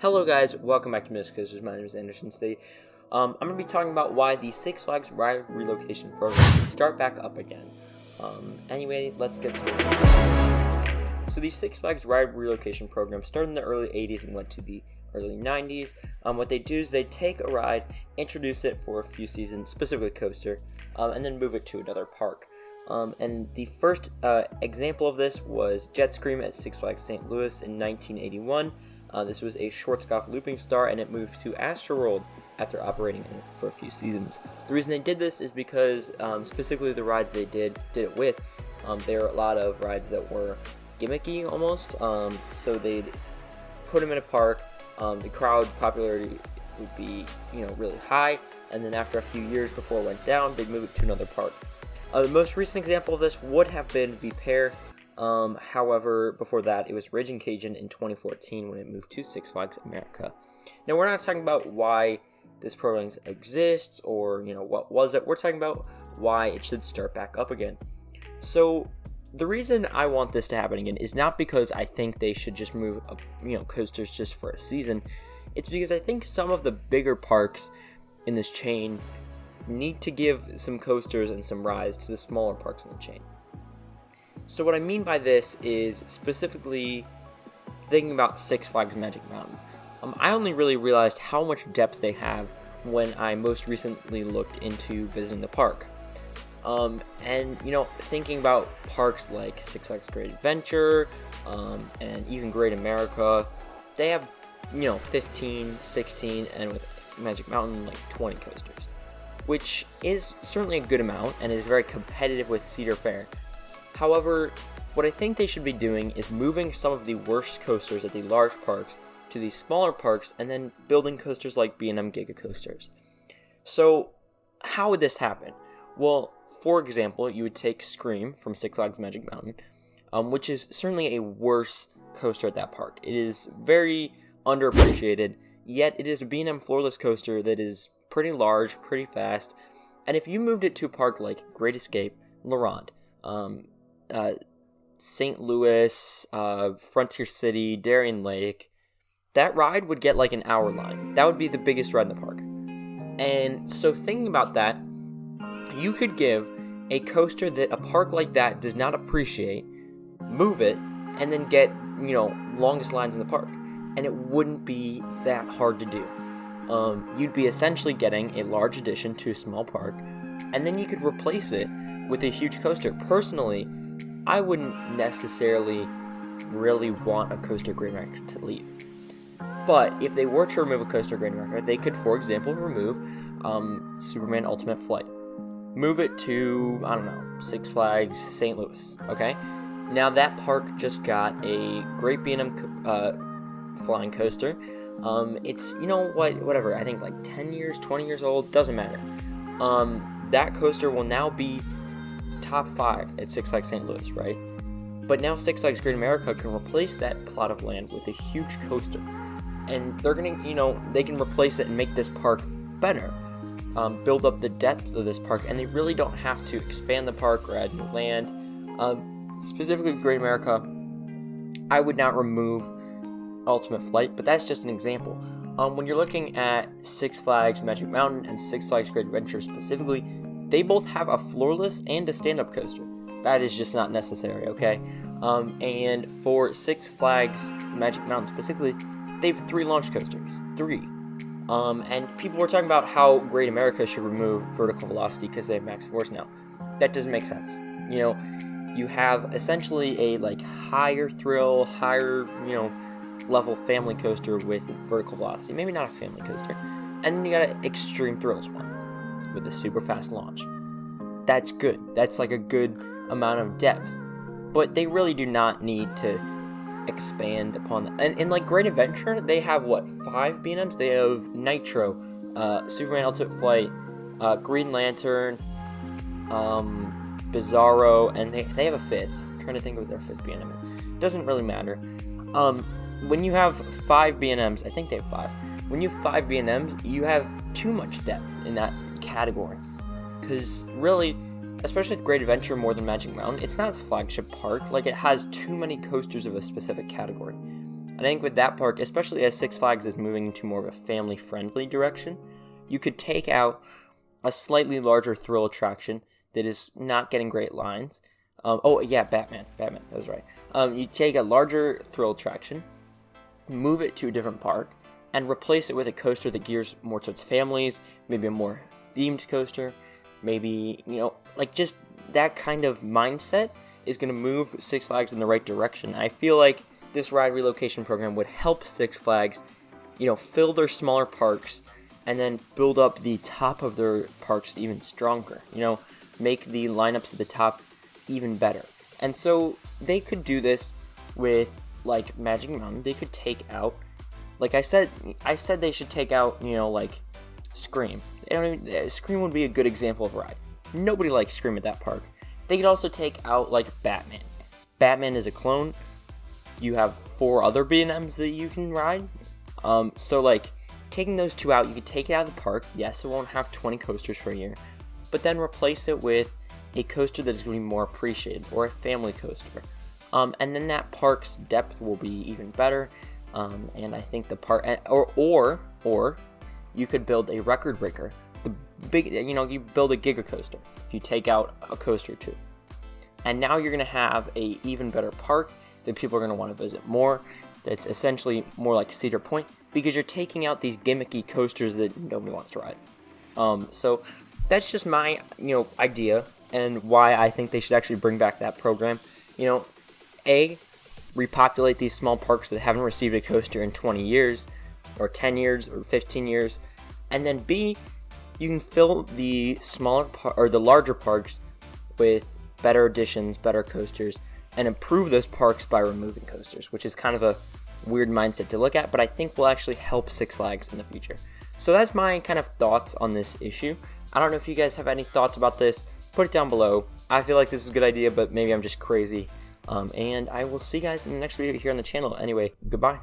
Hello guys, welcome back to Music Coasters. My name is Anderson. Today, I'm going to be talking about why the Six Flags Ride Relocation program should start back up again. Anyway, let's get started. So the Six Flags Ride Relocation program started in the early 80s and went to the early 90s. What they do is they take a ride, introduce it for a few seasons, specifically coaster, and then move it to another park. And the first example of this was Jet Scream at Six Flags St. Louis in 1981. This was a Schwarzkopf looping star, and it moved to Astroworld after operating in it for a few seasons. The reason they did this is because, specifically the rides they did it with, there are a lot of rides that were gimmicky almost, so they'd put them in a park, the crowd popularity would be, really high, and then after a few years before it went down, they'd move it to another park. The most recent example of this would have been Vibora. However, before that, it was Raging Cajun in 2014 when it moved to Six Flags America. Now, we're not talking about why this program exists or, what was it. We're talking about why it should start back up again. So, the reason I want this to happen again is not because I think they should just move, coasters just for a season. It's because I think some of the bigger parks in this chain need to give some coasters and some rides to the smaller parks in the chain. So what I mean by this is specifically thinking about Six Flags Magic Mountain. I only really realized how much depth they have when I most recently looked into visiting the park. And thinking about parks like Six Flags Great Adventure, and even Great America, they have, 15, 16, and with Magic Mountain, 20 coasters. Which is certainly a good amount and is very competitive with Cedar Fair. However, what I think they should be doing is moving some of the worst coasters at the large parks to the smaller parks and then building coasters like B&M Giga Coasters. So, how would this happen? Well, for example, you would take Scream from Six Flags Magic Mountain, which is certainly a worse coaster at that park. It is very underappreciated, yet it is a B&M floorless coaster that is pretty large, pretty fast, and if you moved it to a park like Great Escape, La Ronde, St. Louis, Frontier City, Darien Lake, that ride would get an hour line. That would be the biggest ride in the park. And so thinking about that, you could give a coaster that a park like that does not appreciate, move it, and then get, longest lines in the park. And it wouldn't be that hard to do. You'd be essentially getting a large addition to a small park, and then you could replace it with a huge coaster. Personally, I wouldn't necessarily really want a coaster Great America to leave. But if they were to remove a coaster Great America, they could, for example, remove Superman Ultimate Flight. Move it to, Six Flags St. Louis, okay? Now that park just got a great B&M flying coaster. It's, whatever, I think 10 years, 20 years old, doesn't matter. That coaster will now be top 5 at Six Flags St. Louis, right? But now Six Flags Great America can replace that plot of land with a huge coaster. And they're gonna, they can replace it and make this park better. Build up the depth of this park, and they really don't have to expand the park or add new land. Specifically Great America, I would not remove Ultimate Flight, but that's just an example. When you're looking at Six Flags Magic Mountain and Six Flags Great Adventure specifically, they both have a floorless and a stand-up coaster. That is just not necessary, okay? And for Six Flags Magic Mountain specifically, they have 3 launch coasters. 3. And people were talking about how Great America should remove vertical velocity because they have max force now. That doesn't make sense. You have essentially a higher thrill, higher, level family coaster with vertical velocity. Maybe not a family coaster. And then you got an Extreme Thrills one with a super fast launch. That's good. That's a good amount of depth. But they really do not need to expand upon that. And in Great Adventure, they have 5 B&Ms? They have Nitro, Superman Ultimate Flight, Green Lantern, Bizarro, and they have a 5th. I'm trying to think of what their 5th B&M is. Doesn't really matter. When you have 5 B&Ms, I think they have 5. When you have 5 B&Ms, you have too much depth in that category. Because really, especially with Great Adventure more than Magic Mountain, it's not its flagship park. It has too many coasters of a specific category. And I think with that park, especially as Six Flags is moving into more of a family-friendly direction, you could take out a slightly larger thrill attraction that is not getting great lines. Batman, that was right. You take a larger thrill attraction, move it to a different park, and replace it with a coaster that gears more towards families, maybe a more themed coaster, maybe, like just that kind of mindset is going to move Six Flags in the right direction. I feel like this ride relocation program would help Six Flags, fill their smaller parks and then build up the top of their parks even stronger, make the lineups at the top even better. And so they could do this with like Magic Mountain. They could take out, like I said they should take out, like Scream. Scream would be a good example of a ride. Nobody likes Scream at that park. They could also take out like Batman. Batman is a clone. You have 4 other B&Ms that you can ride. So like taking those 2 out, you could take it out of the park. Yes, it won't have 20 coasters for a year, but then replace it with a coaster that is going to be more appreciated, or a family coaster. And then that park's depth will be even better. And I think the park, or you could build a record breaker. The big, you build a Giga coaster if you take out a coaster or 2. And now you're going to have a even better park that people are going to want to visit more. That's essentially more like Cedar Point, because you're taking out these gimmicky coasters that nobody wants to ride. So that's just my, idea and why I think they should actually bring back that program. Repopulate these small parks that haven't received a coaster in 20 years, or 10 years, or 15 years. And then B, you can fill the the larger parks with better additions, better coasters, and improve those parks by removing coasters, which is kind of a weird mindset to look at, but I think will actually help Six Flags in the future. So that's my kind of thoughts on this issue. I don't know if you guys have any thoughts about this. Put it down below. I feel like this is a good idea, but maybe I'm just crazy. And I will see you guys in the next video here on the channel. Anyway, goodbye.